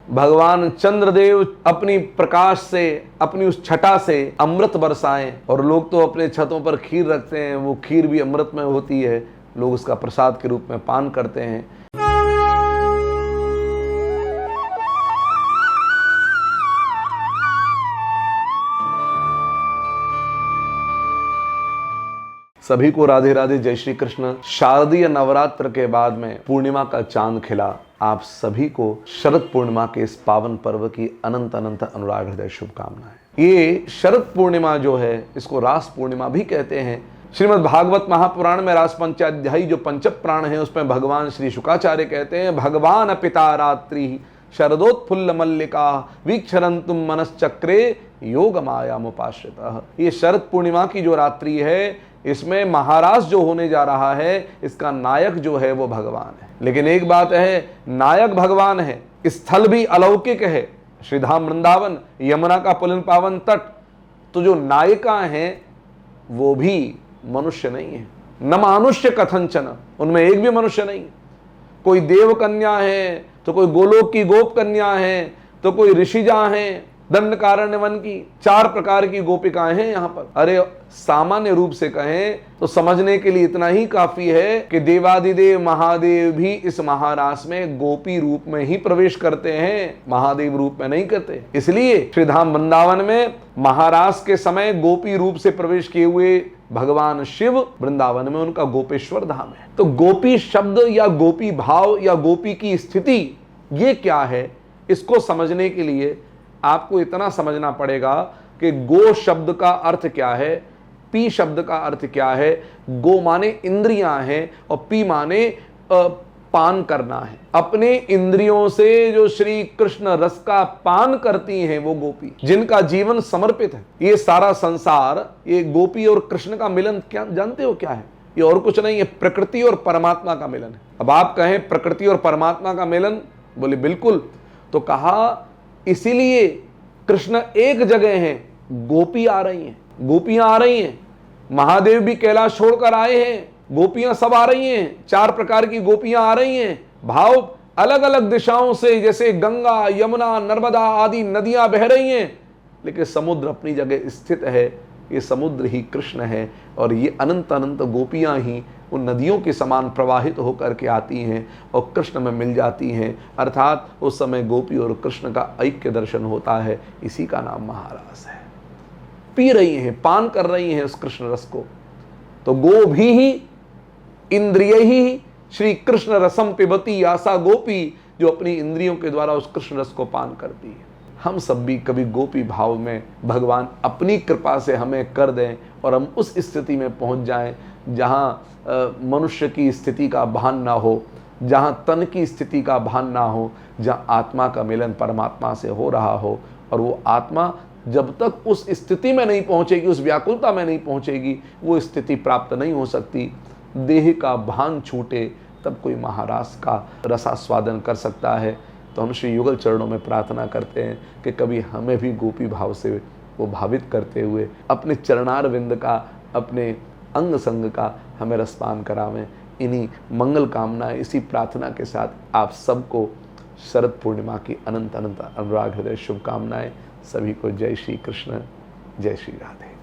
भगवान चंद्रदेव अपनी प्रकाश से, अपनी उस छटा से अमृत बरसाएं। और लोग तो अपने छतों पर खीर रखते हैं, वो खीर भी अमृतमय होती है, लोग उसका प्रसाद के रूप में पान करते हैं। सभी को राधे राधे, जय श्री कृष्ण। शारदीय नवरात्र के बाद में पूर्णिमा का चांद खिला। आप सभी को शरद पूर्णिमा के इस पावन पर्व की अनंत अनंत अनुराग हृदय शुभकामनाएं। ये शरद पूर्णिमा जो है, इसको रास पूर्णिमा भी कहते हैं। श्रीमद् भागवत महापुराण में रास पंचाध्यायी जो पंच प्राण है, उसमें भगवान श्री शुकाचार्य कहते हैं, भगवान पिता रात्रि शरदोत्फुल्ल मल्लिका वीक्षरंतुम मनश्चक्रे योग मायामुपाश्रितः। ये शरद पूर्णिमा की जो रात्रि है, इसमें महारास जो होने जा रहा है, इसका नायक जो है वो भगवान है। लेकिन एक बात है, नायक भगवान है, स्थल भी अलौकिक है, श्रीधाम वृंदावन, यमुना का पुलिन पावन तट। तो जो नायिका हैं वो भी मनुष्य नहीं है, न मानुष्य कथंचन, उनमें एक भी मनुष्य नहीं। कोई देव कन्या है, तो कोई गोलोक की गोप कन्या है, तो कोई ऋषिजा हैं, दंडकारण्य वन की 4 प्रकार की गोपिकाएं हैं यहाँ पर। अरे सामान्य रूप से कहें तो समझने के लिए इतना ही काफी है कि देवादिदेव महादेव भी इस महारास में गोपी रूप में ही प्रवेश करते हैं, महादेव रूप में नहीं करते। इसलिए श्रीधाम वृंदावन में महारास के समय गोपी रूप से प्रवेश किए हुए भगवान शिव वृंदावन में उनका गोपेश्वर धाम है। तो गोपी शब्द या गोपी भाव या गोपी की स्थिति ये क्या है, इसको समझने के लिए आपको इतना समझना पड़ेगा कि गो शब्द का अर्थ क्या है, पी शब्द का अर्थ क्या है। गो माने इंद्रियां हैं और पी माने पान करना है। अपने इंद्रियों से जो श्री कृष्ण रस का पान करती हैं वो गोपी, जिनका जीवन समर्पित है। ये सारा संसार, ये गोपी और कृष्ण का मिलन क्या जानते हो क्या है? ये और कुछ नहीं है, प्रकृति और परमात्मा का मिलन है। अब आप कहें प्रकृति और परमात्मा का मिलन, बोले बिल्कुल। तो कहा इसीलिए कृष्ण एक जगह हैं, गोपी आ रही हैं, गोपियां आ रही हैं। महादेव भी कैलाश छोड़कर आए हैं, गोपियां सब आ रही हैं, 4 प्रकार की गोपियां आ रही हैं। भाव अलग अलग दिशाओं से, जैसे गंगा, यमुना, नर्मदा आदि नदियां बह रही हैं, लेकिन समुद्र अपनी जगह स्थित है। ये समुद्र ही कृष्ण है और ये अनंत अनंत गोपियां ही उन नदियों के समान प्रवाहित होकर के आती हैं और कृष्ण में मिल जाती हैं। अर्थात उस समय गोपी और कृष्ण का ऐक्य दर्शन होता है। इसी का नाम महारास है। पी रही हैं, पान कर रही हैं उस कृष्ण रस को। तो गो भी ही इंद्रिय ही श्री कृष्ण रसम पिबती आसा गोपी, जो अपनी इंद्रियों के द्वारा उस कृष्ण रस को पान करती है। हम सब भी कभी गोपी भाव में भगवान अपनी कृपा से हमें कर दें और हम उस स्थिति में पहुंच जाएं जहां मनुष्य की स्थिति का भान ना हो, जहां तन की स्थिति का भान ना हो, जहां आत्मा का मिलन परमात्मा से हो रहा हो। और वो आत्मा जब तक उस स्थिति में नहीं पहुंचेगी, उस व्याकुलता में नहीं पहुंचेगी, वो स्थिति प्राप्त नहीं हो सकती। देह का भान छूटे तब कोई महारास का रसास्वादन कर सकता है। तो हम श्री युगल चरणों में प्रार्थना करते हैं कि कभी हमें भी गोपी भाव से वो भावित करते हुए अपने चरणार विंद का, अपने अंग संग का हमें रसपान करावें। इन्हीं मंगल कामनाएं, इसी प्रार्थना के साथ आप सबको शरद पूर्णिमा की अनंत अनंत अनुराग हृदय शुभकामनाएं। सभी को जय श्री कृष्ण, जय श्री राधे।